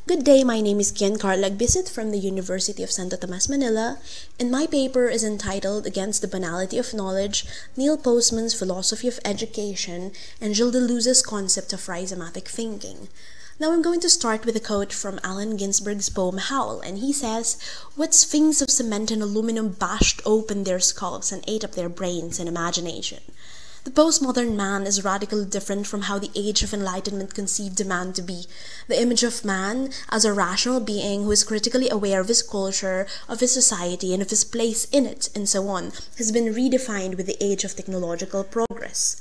Good day, my name is Giancarlo Agbisit from the University of Santo Tomas, Manila, and my paper is entitled Against the Banality of Knowledge, Neil Postman's Philosophy of Education, and Gilles Deleuze's Concept of Rhizomatic Thinking. Now I'm going to start with a quote from Allen Ginsberg's poem Howl, and he says, "What sphinx of cement and aluminum bashed open their skulls and ate up their brains and imagination?" The postmodern man is radically different from how the Age of Enlightenment conceived man to be. The image of man as a rational being who is critically aware of his culture, of his society, and of his place in it, and so on, has been redefined with the age of technological progress.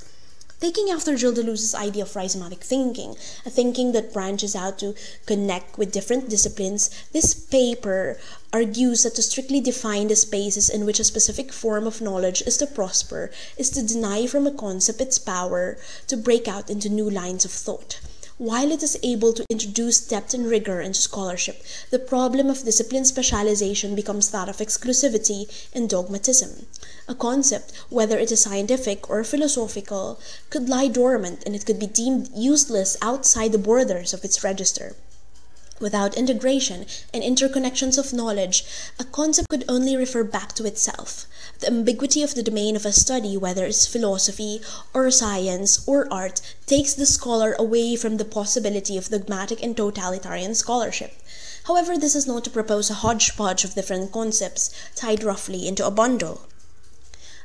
Taking after Gilles Deleuze's idea of rhizomatic thinking, a thinking that branches out to connect with different disciplines, this paper argues that to strictly define the spaces in which a specific form of knowledge is to prosper is to deny from a concept its power to break out into new lines of thought. While it is able to introduce depth and rigor into scholarship, the problem of discipline specialization becomes that of exclusivity and dogmatism. A concept, whether it is scientific or philosophical, could lie dormant and it could be deemed useless outside the borders of its register. Without integration and interconnections of knowledge, a concept could only refer back to itself. The ambiguity of the domain of a study, whether it's philosophy or science or art, takes the scholar away from the possibility of dogmatic and totalitarian scholarship. However, this is not to propose a hodgepodge of different concepts tied roughly into a bundle.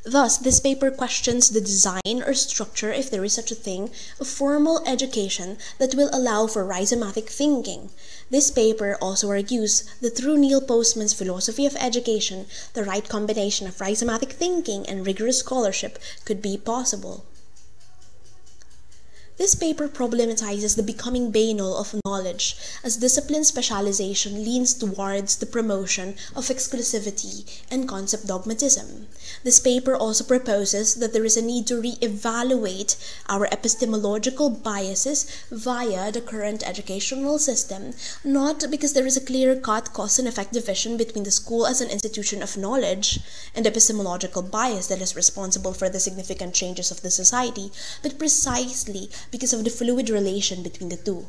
Thus, this paper questions the design or structure, if there is such a thing, of formal education that will allow for rhizomatic thinking. This paper also argues that through Neil Postman's philosophy of education, the right combination of rhizomatic thinking and rigorous scholarship could be possible. This paper problematizes the becoming banal of knowledge, as discipline specialization leans towards the promotion of exclusivity and concept dogmatism. This paper also proposes that there is a need to re-evaluate our epistemological biases via the current educational system, not because there is a clear-cut cause and effect division between the school as an institution of knowledge and epistemological bias that is responsible for the significant changes of the society, but precisely because of the fluid relation between the two.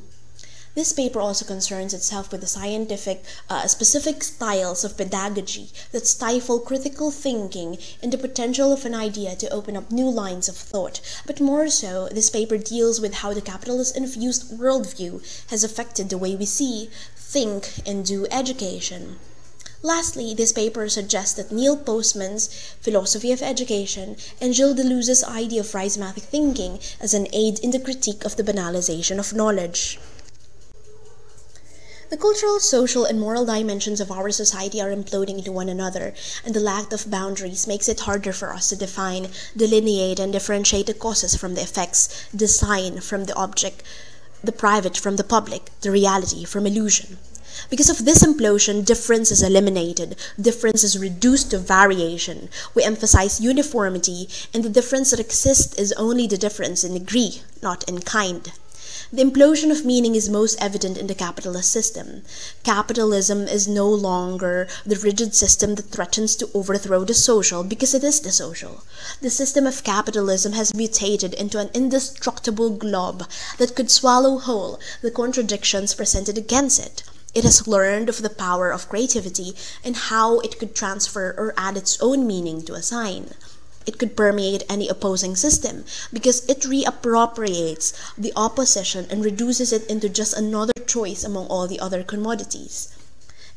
This paper also concerns itself with the specific styles of pedagogy that stifle critical thinking and the potential of an idea to open up new lines of thought. But more so, this paper deals with how the capitalist-infused worldview has affected the way we see, think, and do education. Lastly, this paper suggests that Neil Postman's philosophy of education and Gilles Deleuze's idea of rhizomatic thinking as an aid in the critique of the banalization of knowledge. The cultural, social, and moral dimensions of our society are imploding into one another, and the lack of boundaries makes it harder for us to define, delineate, and differentiate the causes from the effects, the sign from the object, the private from the public, the reality from illusion. Because of this implosion, difference is eliminated, difference is reduced to variation. We emphasize uniformity, and the difference that exists is only the difference in degree, not in kind. The implosion of meaning is most evident in the capitalist system. Capitalism is no longer the rigid system that threatens to overthrow the social because it is the social. The system of capitalism has mutated into an indestructible glob that could swallow whole the contradictions presented against it. It has learned of the power of creativity and how it could transfer or add its own meaning to a sign. It could permeate any opposing system because it reappropriates the opposition and reduces it into just another choice among all the other commodities.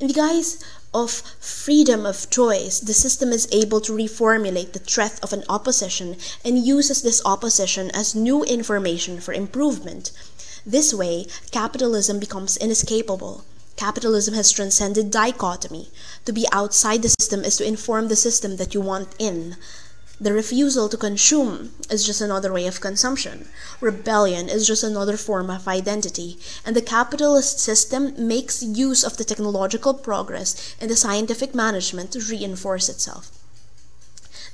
In the guise of freedom of choice, the system is able to reformulate the threat of an opposition and uses this opposition as new information for improvement. This way, capitalism becomes inescapable. Capitalism has transcended dichotomy. To be outside the system is to inform the system that you want in. The refusal to consume is just another way of consumption. Rebellion is just another form of identity. And the capitalist system makes use of the technological progress and the scientific management to reinforce itself.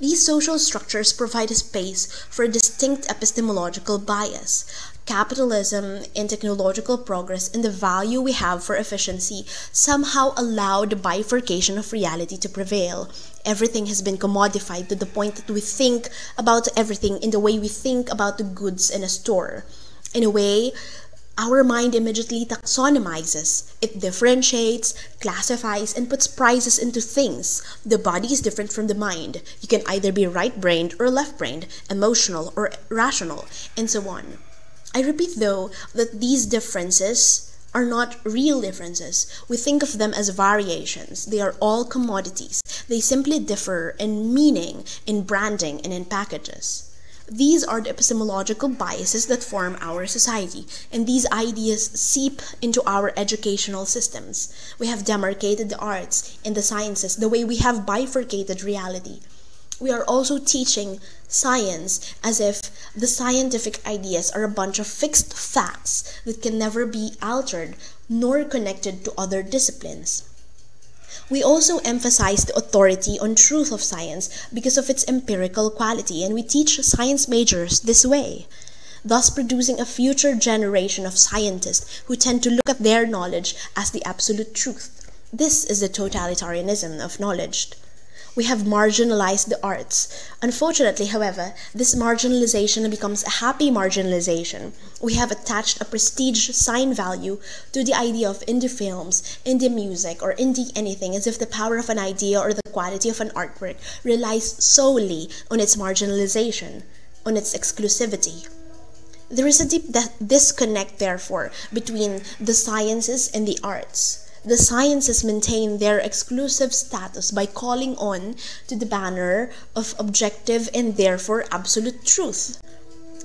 These social structures provide a space for a distinct epistemological bias. Capitalism and technological progress and the value we have for efficiency somehow allow the bifurcation of reality to prevail. Everything has been commodified to the point that we think about everything in the way we think about the goods in a store. In a way, Our mind immediately taxonomizes. It differentiates, classifies, and puts prices into things. The body is different from the mind. You can either be right-brained or left-brained, emotional or rational, and so on. I repeat, though, that these differences are not real differences. We think of them as variations. They are all commodities. They simply differ in meaning, in branding, and in packages. These are the epistemological biases that form our society, and these ideas seep into our educational systems. We have demarcated the arts and the sciences the way we have bifurcated reality. We are also teaching science as if the scientific ideas are a bunch of fixed facts that can never be altered nor connected to other disciplines. We also emphasize the authority on truth of science because of its empirical quality, and we teach science majors this way, thus producing a future generation of scientists who tend to look at their knowledge as the absolute truth. This is the totalitarianism of knowledge. We have marginalized the arts. Unfortunately, however, this marginalization becomes a happy marginalization. We have attached a prestige sign value to the idea of indie films, indie music, or indie anything, as if the power of an idea or the quality of an artwork relies solely on its marginalization, on its exclusivity. There is a deep disconnect, therefore, between the sciences and the arts. The sciences maintain their exclusive status by calling on to the banner of objective and therefore absolute truth.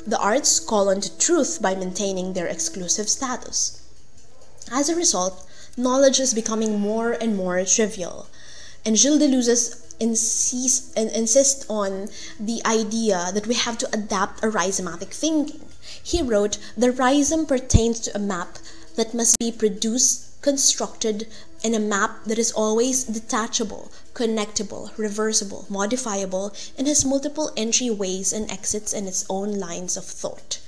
The arts call on to truth by maintaining their exclusive status. As a result, knowledge is becoming more and more trivial, and Gilles Deleuze insists on the idea that we have to adapt a rhizomatic thinking. He wrote, "The rhizome pertains to a map that must be produced, constructed, in a map that is always detachable, connectable, reversible, modifiable, and has multiple entryways and exits and its own lines of thought."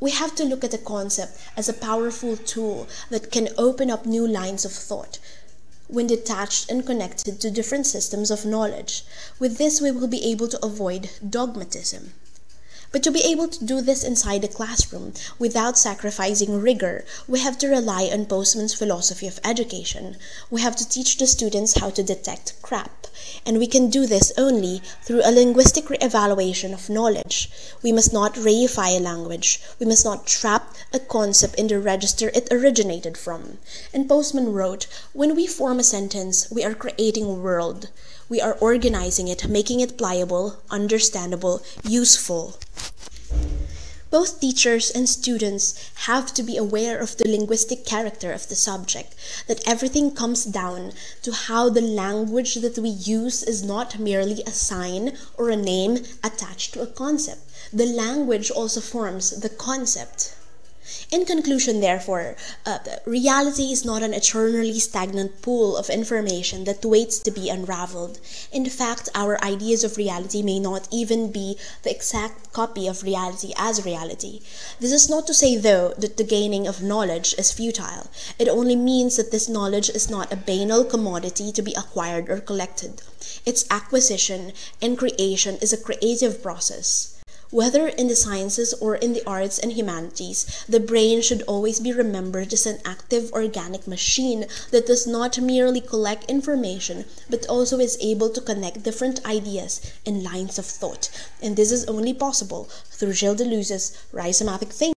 We have to look at a concept as a powerful tool that can open up new lines of thought when detached and connected to different systems of knowledge. With this, we will be able to avoid dogmatism. But to be able to do this inside the classroom without sacrificing rigor, we have to rely on Postman's philosophy of education. We have to teach the students how to detect crap, and we can do this only through a linguistic re-evaluation of knowledge. We must not reify a language. We must not trap a concept in the register it originated from. And Postman wrote, "When we form a sentence, we are creating a world. We are organizing it, making it pliable, understandable, useful." Both teachers and students have to be aware of the linguistic character of the subject, that everything comes down to how the language that we use is not merely a sign or a name attached to a concept. The language also forms the concept. In conclusion, therefore, reality is not an eternally stagnant pool of information that waits to be unraveled. In fact, our ideas of reality may not even be the exact copy of reality as reality. This is not to say, though, that the gaining of knowledge is futile. It only means that this knowledge is not a banal commodity to be acquired or collected. Its acquisition and creation is a creative process. Whether in the sciences or in the arts and humanities, the brain should always be remembered as an active organic machine that does not merely collect information, but also is able to connect different ideas and lines of thought. And this is only possible through Gilles Deleuze's rhizomatic thinking.